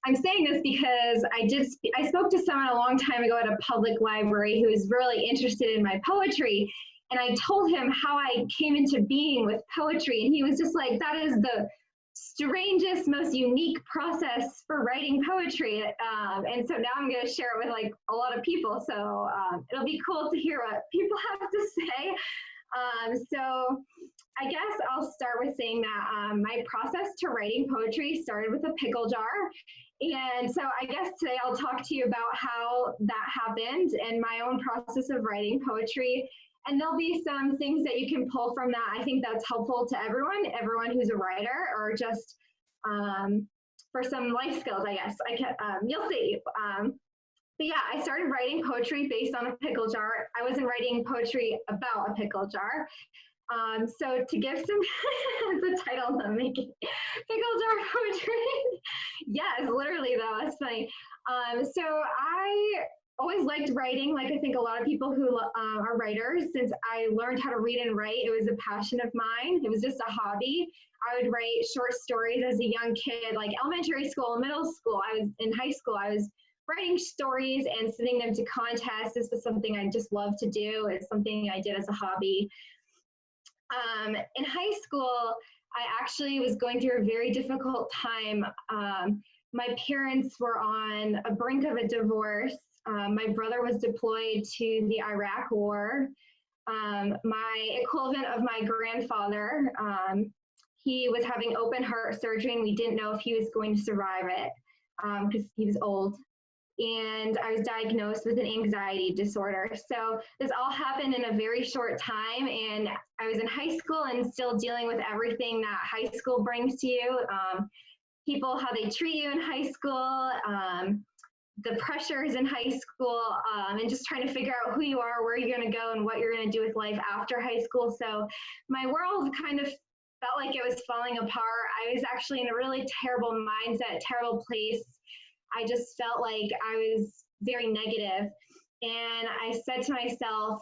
I'm saying this because I spoke to someone a long time ago at a public library who was really interested in my poetry. And I told him how I came into being with poetry. And he was just like, that is the strangest, most unique process for writing poetry. And so now I'm going to share it with like a lot of people. So it'll be cool to hear what people have to say. So I guess I'll start with saying that my process to writing poetry started with a pickle jar. And so I guess today I'll talk to you about how that happened and my own process of writing poetry. And there'll be some things that you can pull from that. I think that's helpful to everyone who's a writer, or just for some life skills, I guess. You'll see. But yeah, I started writing poetry based on a pickle jar. I wasn't writing poetry about a pickle jar. So to give some, the title I'm making, pickle jar poetry. Yes, literally though, that's funny. So I always liked writing, like I think a lot of people who are writers. Since I learned how to read and write, it was a passion of mine. It was just a hobby. I would write short stories as a young kid, like elementary school, middle school. I was in high school. I was writing stories and sending them to contests. This was something I just loved to do. It's something I did as a hobby. In high school, I actually was going through a very difficult time. My parents were on a brink of a divorce. My brother was deployed to the Iraq War. My equivalent of my grandfather, he was having open heart surgery, and we didn't know if he was going to survive it because he was old. And I was diagnosed with an anxiety disorder. So this all happened in a very short time, and I was in high school and still dealing with everything that high school brings to you. People, how they treat you in high school, the pressures in high school, and just trying to figure out who you are, where you're going to go, and what you're going to do with life after high school. So my world kind of felt like it was falling apart. I was actually in a really terrible mindset, terrible place. I just felt like I was very negative. And I said to myself,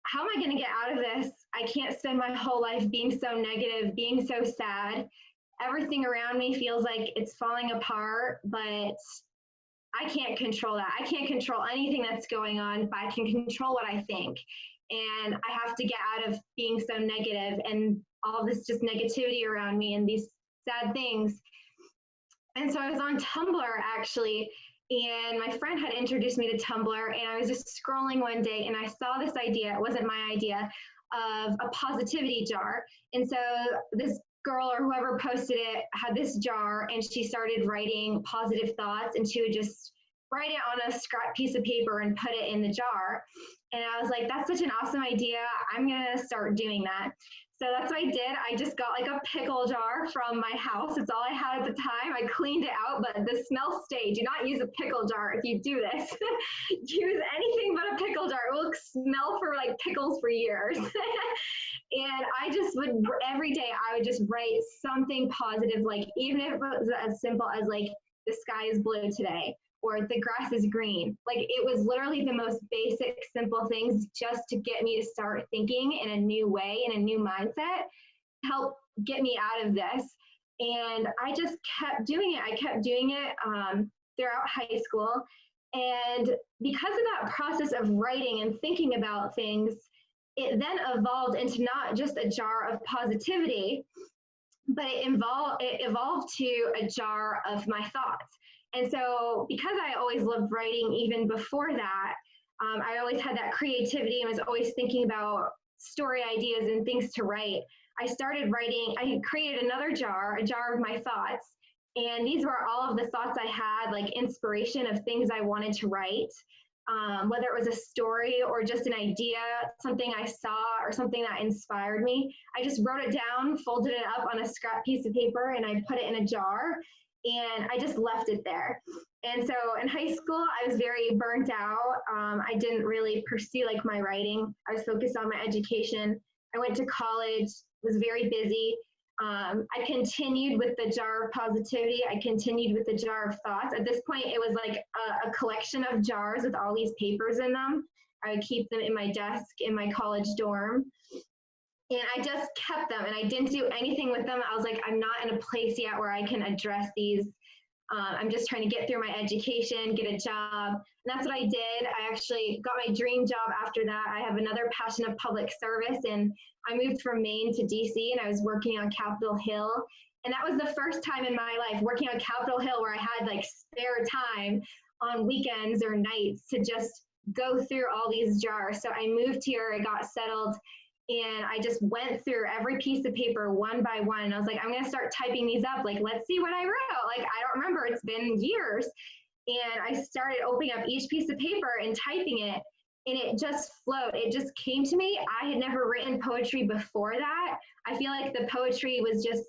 how am I going to get out of this? I can't spend my whole life being so negative, being so sad. Everything around me feels like it's falling apart, but I can't control that. I can't control anything that's going on, but I can control what I think. And I have to get out of being so negative and all this just negativity around me and these sad things. And so I was on Tumblr actually, and my friend had introduced me to Tumblr, and I was just scrolling one day and I saw this idea, it wasn't my idea, of a positivity jar. And so this girl or whoever posted it had this jar, and she started writing positive thoughts, and she would just write it on a scrap piece of paper and put it in the jar. And I was like, that's such an awesome idea. I'm gonna start doing that. So that's what I did. I just got like a pickle jar from my house. It's all I had at the time. I cleaned it out, but the smell stayed. Do not use a pickle jar if you do this. Use anything but a pickle jar. It will smell for like pickles for years. And I just would, every day I would just write something positive, like even if it was as simple as like, the sky is blue today, or the grass is green. Like it was literally the most basic, simple things just to get me to start thinking in a new way, in a new mindset, help get me out of this. And I just kept doing it. I kept doing it throughout high school. And because of that process of writing and thinking about things, it then evolved into not just a jar of positivity, but it evolved to a jar of my thoughts. And so because I always loved writing even before that, I always had that creativity and was always thinking about story ideas and things to write. I started writing, I created another jar, a jar of my thoughts. And these were all of the thoughts I had, like inspiration of things I wanted to write, whether it was a story or just an idea, something I saw or something that inspired me. I just wrote it down, folded it up on a scrap piece of paper, and I put it in a jar. And I just left it there. And so in high school, I was very burnt out. I didn't really pursue like my writing. I was focused on my education. I went to college, was very busy. I continued with the jar of positivity. I continued with the jar of thoughts. At this point, it was like a collection of jars with all these papers in them. I would keep them in my desk in my college dorm. And I just kept them and I didn't do anything with them. I was like, I'm not in a place yet where I can address these I'm just trying to get through my education, get a job. And that's what I did. I actually got my dream job after that. I have another passion of public service, and I moved from Maine to DC, and I was working on Capitol Hill. And that was the first time in my life working on Capitol Hill where I had like spare time on weekends or nights to just go through all these jars. So I moved here, I got settled, and I just went through every piece of paper one by one. And I was like, I'm going to start typing these up. Like, let's see what I wrote. Like, I don't remember. It's been years. And I started opening up each piece of paper and typing it. And it just flowed. It just came to me. I had never written poetry before that. I feel like the poetry was just,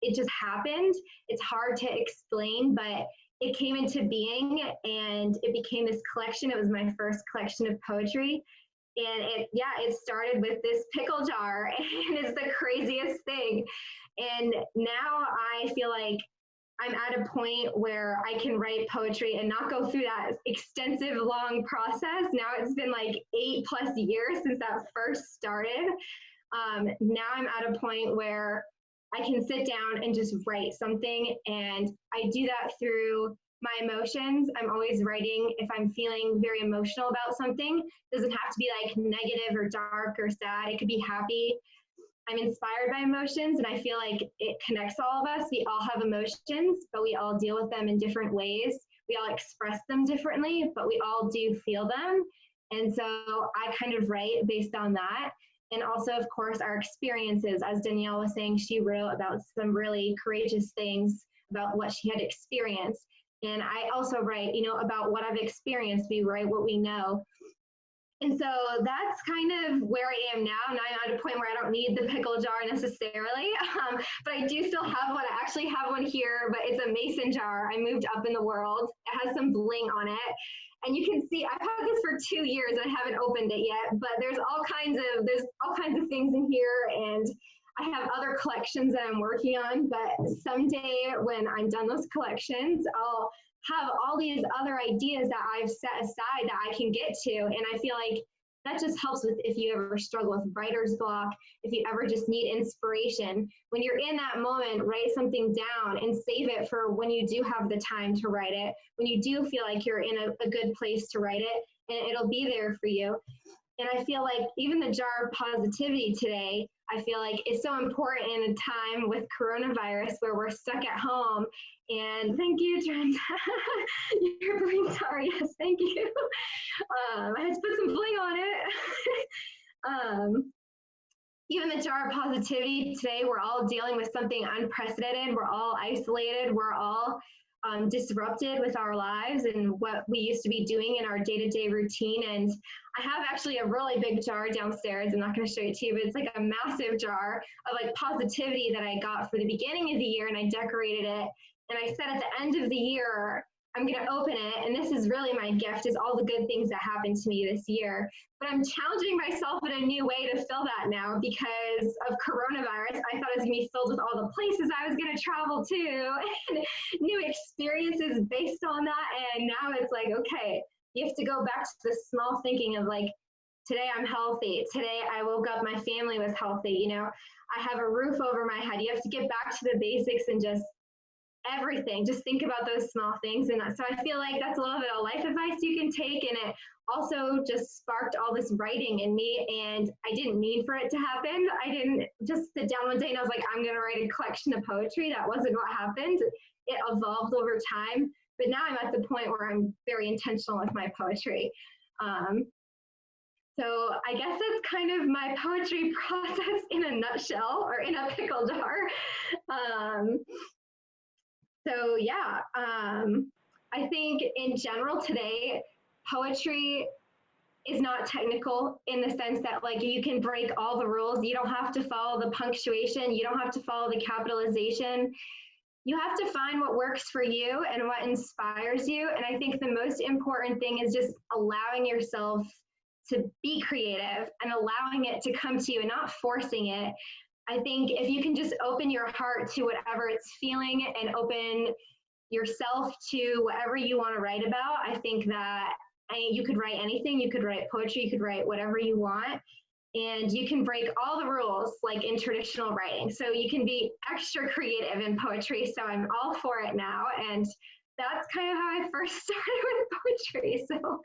it just happened. It's hard to explain, but it came into being and it became this collection. It was my first collection of poetry. And it started with this pickle jar, and it's the craziest thing. And now I feel like I'm at a point where I can write poetry and not go through that extensive, long process. Now it's been like 8+ years since that first started. Now I'm at a point where I can sit down and just write something, and I do that through my emotions. I'm always writing if I'm feeling very emotional about something. It doesn't have to be like negative or dark or sad. It could be happy. I'm inspired by emotions, and I feel like it connects all of us. We all have emotions, but we all deal with them in different ways. We all express them differently, but we all do feel them. And so I kind of write based on that. And also, of course, our experiences. As Danielle was saying, she wrote about some really courageous things about what she had experienced. And I also write, about what I've experienced. We write what we know. And so that's kind of where I am now. Now I'm at a point where I don't need the pickle jar necessarily, but I do still have one. I actually have one here, but it's a mason jar. I moved up in the world. It has some bling on it. And you can see I've had this for 2 years and I haven't opened it yet, but there's all kinds of things in here, and I have other collections that I'm working on, but someday when I'm done those collections, I'll have all these other ideas that I've set aside that I can get to. And I feel like that just helps with if you ever struggle with writer's block, if you ever just need inspiration. When you're in that moment, write something down and save it for when you do have the time to write it, when you do feel like you're in a good place to write it, and it'll be there for you. And I feel like even the jar of positivity today, I feel like it's so important in a time with coronavirus where we're stuck at home. And thank you, Trent. Your bling jar, yes, thank you. I had to put some bling on it. Even the jar of positivity today, we're all dealing with something unprecedented. We're all isolated. We're all disrupted with our lives and what we used to be doing in our day-to-day routine. And I have actually a really big jar downstairs. I'm not going to show it to you, but it's like a massive jar of like positivity that I got for the beginning of the year, and I decorated it. And I said at the end of the year, I'm going to open it, and this is really my gift, is all the good things that happened to me this year. But I'm challenging myself in a new way to fill that now because of coronavirus. I thought it was going to be filled with all the places I was going to travel to and new experiences based on that. And now it's like, okay, you have to go back to the small thinking of like, today I'm healthy. Today I woke up, my family was healthy. I have a roof over my head. You have to get back to the basics and just everything. Just think about those small things. And so I feel like that's a little bit of life advice you can take. And it also just sparked all this writing in me. And I didn't mean for it to happen. I didn't just sit down one day and I was like, I'm going to write a collection of poetry. That wasn't what happened. It evolved over time. But now I'm at the point where I'm very intentional with my poetry. So I guess that's kind of my poetry process in a nutshell, or in a pickle jar. So yeah, I think in general today, poetry is not technical in the sense that like you can break all the rules. You don't have to follow the punctuation. You don't have to follow the capitalization. You have to find what works for you and what inspires you. And I think the most important thing is just allowing yourself to be creative and allowing it to come to you and not forcing it. I think if you can just open your heart to whatever it's feeling and open yourself to whatever you want to write about, I think that you could write anything. You could write poetry, you could write whatever you want, and you can break all the rules like in traditional writing. So you can be extra creative in poetry. So I'm all for it now. And that's kind of how I first started with poetry. So